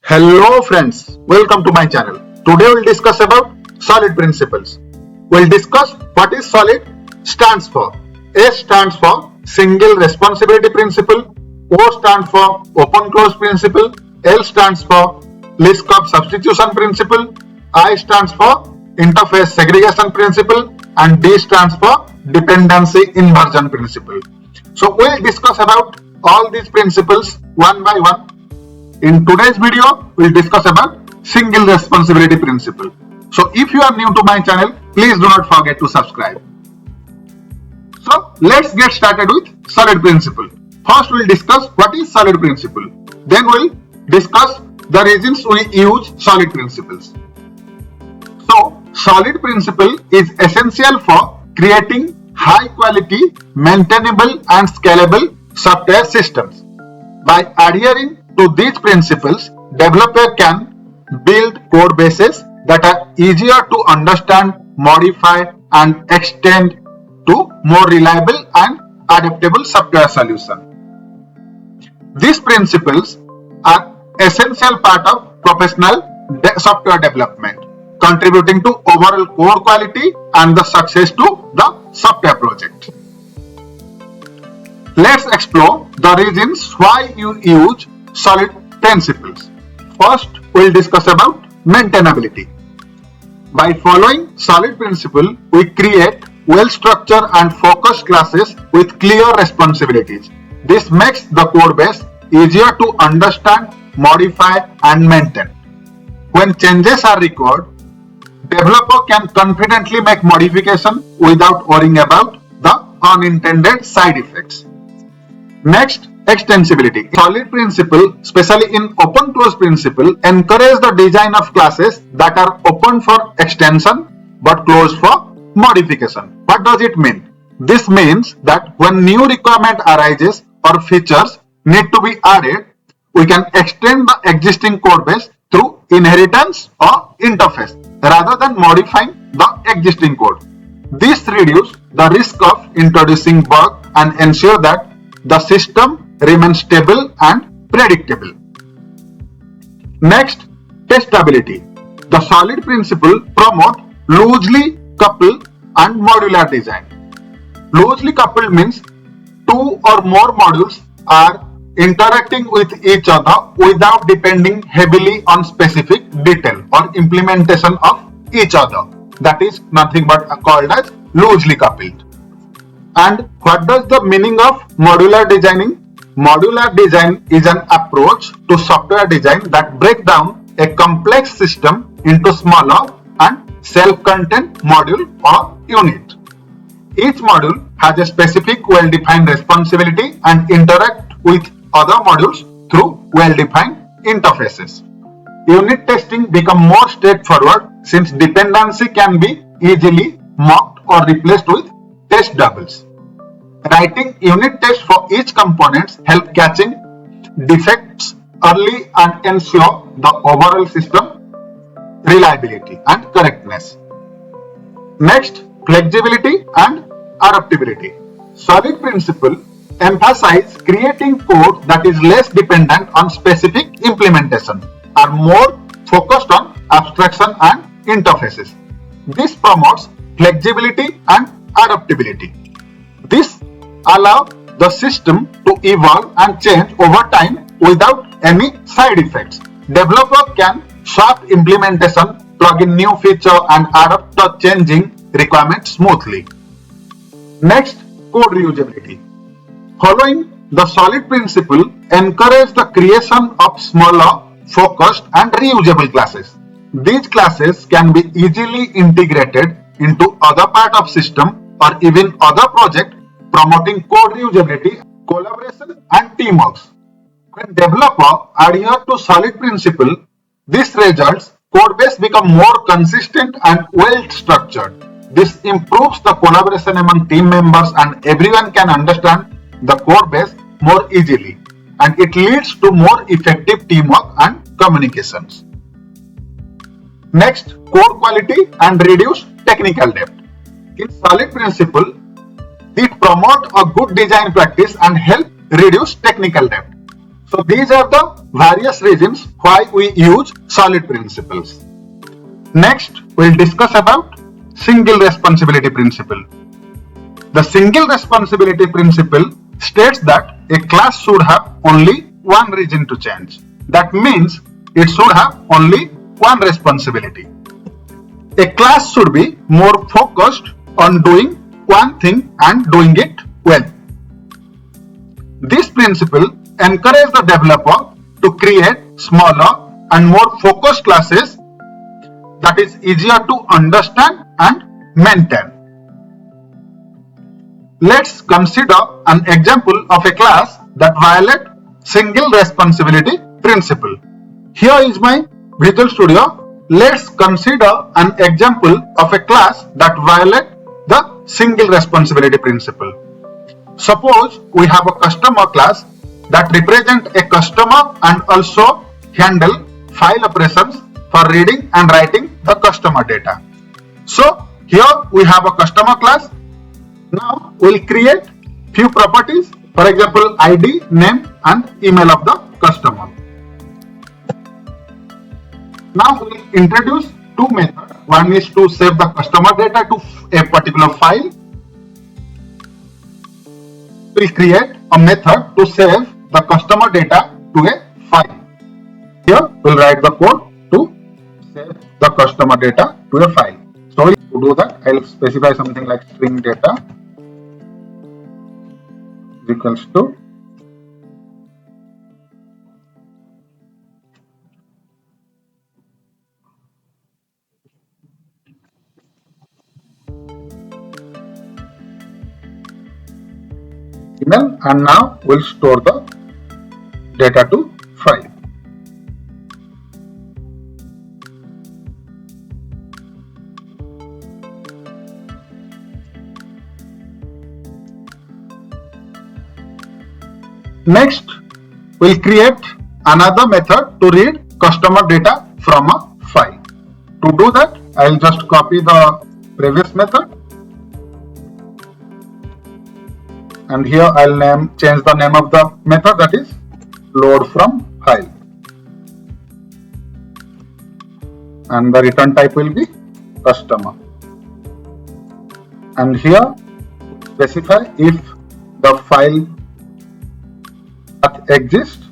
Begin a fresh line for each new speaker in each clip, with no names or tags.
Hello friends, welcome to my channel. Today we'll discuss about solid principles. We'll discuss what is solid stands for. S stands for single responsibility principle, O stands for open close principle, L stands for list of substitution principle, I stands for interface segregation principle, and D stands for dependency inversion principle. So we'll discuss about all these principles one by one. In today's video, we'll discuss about single responsibility principle. So if you are new to my channel, please do not forget to subscribe. So let's get started with solid principle. First we'll discuss what is solid principle. Then we'll discuss the reasons we use solid principles. So solid principle is essential for creating high quality, maintainable and scalable software systems. By adhering to these principles, developer can build code bases that are easier to understand, modify and extend to more reliable and adaptable software solutions. These principles are essential part of professional software development, contributing to overall code quality and the success to the software project. Let's explore the reasons why you use solid principles. First, we'll discuss about maintainability. By following solid principle, we create well-structured and focused classes with clear responsibilities. This makes the code base easier to understand, modify and maintain. When changes are required, developer can confidently make modification without worrying about the unintended side effects. Next, extensibility. Solid principle, especially in open close principle, encourage the design of classes that are open for extension but closed for modification. What does it mean? This means that when new requirement arises or features need to be added, we can extend the existing code base through inheritance or interface rather than modifying the existing code. This reduces the risk of introducing bugs and ensure that the system remains stable and predictable. Next, testability. The solid principle promotes loosely coupled and modular design. Loosely coupled means two or more modules are interacting with each other without depending heavily on specific detail or implementation of each other. That is nothing but called as loosely coupled. And what does the meaning of modular designing? Modular design is an approach to software design that breaks down a complex system into smaller and self-contained module or unit. Each module has a specific well-defined responsibility and interact with other modules through well-defined interfaces. Unit testing becomes more straightforward since dependency can be easily mocked or replaced with test doubles. Writing unit tests for each component helps catching defects early and ensure the overall system reliability and correctness. Next, flexibility and adaptability. Solid principle emphasizes creating code that is less dependent on specific implementation, are more focused on abstraction and interfaces. This promotes flexibility and adaptability. This allows the system to evolve and change over time without any side effects. Developer can swap implementation, plug in new feature and adapt to changing requirements smoothly. Next, code reusability. Following the solid principle encourages the creation of smaller, focused and reusable classes. These classes can be easily integrated into other parts of system or even other projects, promoting code reusability, collaboration and teamwork. When developer adhere to solid principle, this results code base become more consistent and well structured. This improves the collaboration among team members and everyone can understand the code base more easily, and it leads to more effective teamwork and communications. Next, code quality and reduce technical debt. In solid principle, it promotes a good design practice and help reduce technical debt. So these are the various reasons why we use solid principles. Next, we'll discuss about single responsibility principle. The single responsibility principle states that a class should have only one reason to change. That means it should have only one responsibility. A class should be more focused on doing one thing and doing it well. This principle encourages the developer to create smaller and more focused classes that is easier to understand and maintain. Let's consider an example of a class that violates single responsibility principle. Here is my Visual Studio. Let's consider an example of a class that violates the single responsibility principle. Suppose we have a customer class that represents a customer and also handle file operations for reading and writing the customer data. So here we have a customer class. Now we'll create few properties, for example ID, name and email of the customer. Now we'll introduce two methods. One is to save the customer data to a particular file. We'll create a method to save the customer data to a file. Here we'll write the code to save the customer data to a file. So to do that, I'll specify something like string data equals to email, and now we'll store the data to file. Next, we'll create another method to read customer data from a file. To do that, I'll just copy the previous method, and here I'll change the name of the method, that is load from file, and the return type will be customer. And here specify if the file exists,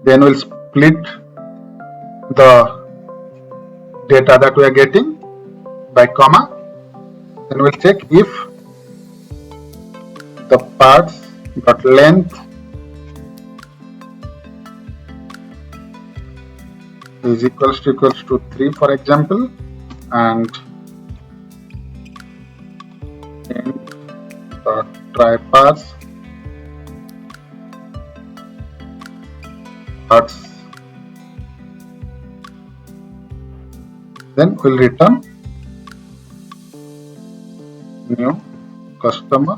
then we'll split the data that we are getting by comma. Then we'll check if the parts dot length is equals to 3, for example, and in the try parts then we'll return new customer.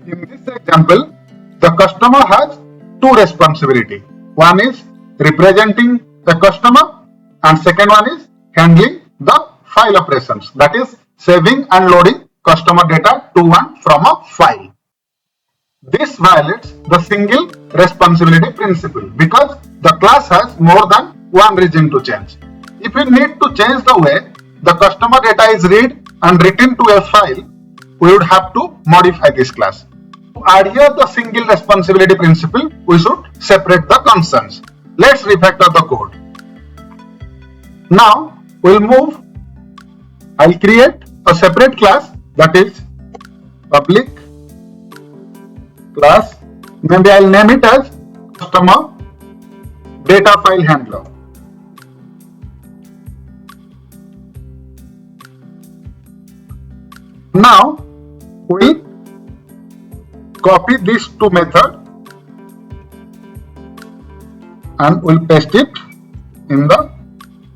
In this example, the customer has two responsibilities. One is representing the customer and second one is handling the file operations, that is saving and loading customer data to one from a file. This violates the single responsibility principle because the class has more than one reason to change. If we need to change the way the customer data is read and written to a file, we would have to modify this class. To adhere the single responsibility principle, we should separate the concerns. Let's refactor the code. Now I'll create a separate class, that is public class. Maybe I'll name it as customer data file handler. Now we'll copy these two methods and we'll paste it in the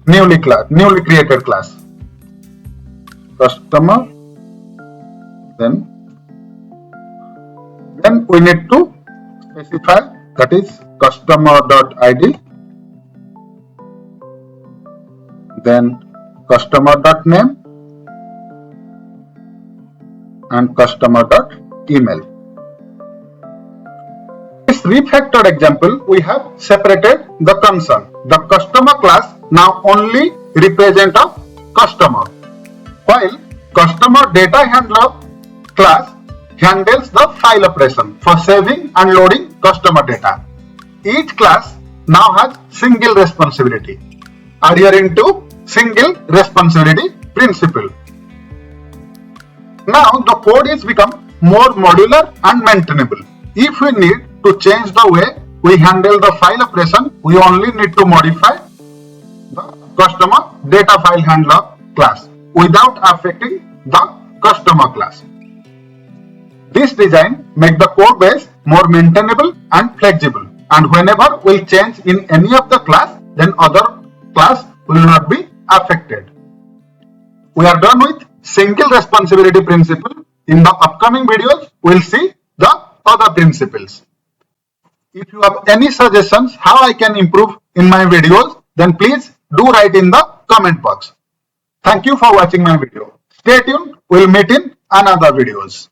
newly created class. Customer, then we need to specify, that is customer.id, then customer.name and customer.email. This refactored example, we have separated the concern. The customer class now only represent a customer, while customer data handler class handles the file operation for saving and loading customer data. Each class now has single responsibility, adhering to single responsibility principle. Now the code is become more modular and maintainable. If we need to change the way we handle the file operation, we only need to modify the customer data file handler class without affecting the customer class. This design makes the code base more maintainable and flexible, and whenever we change in any of the class, then other class will not be affected. We are done with single responsibility principle. In the upcoming videos, we will see the other principles. If you have any suggestions how I can improve in my videos, then please do write in the comment box. Thank you for watching my video. Stay tuned. We will meet in another videos.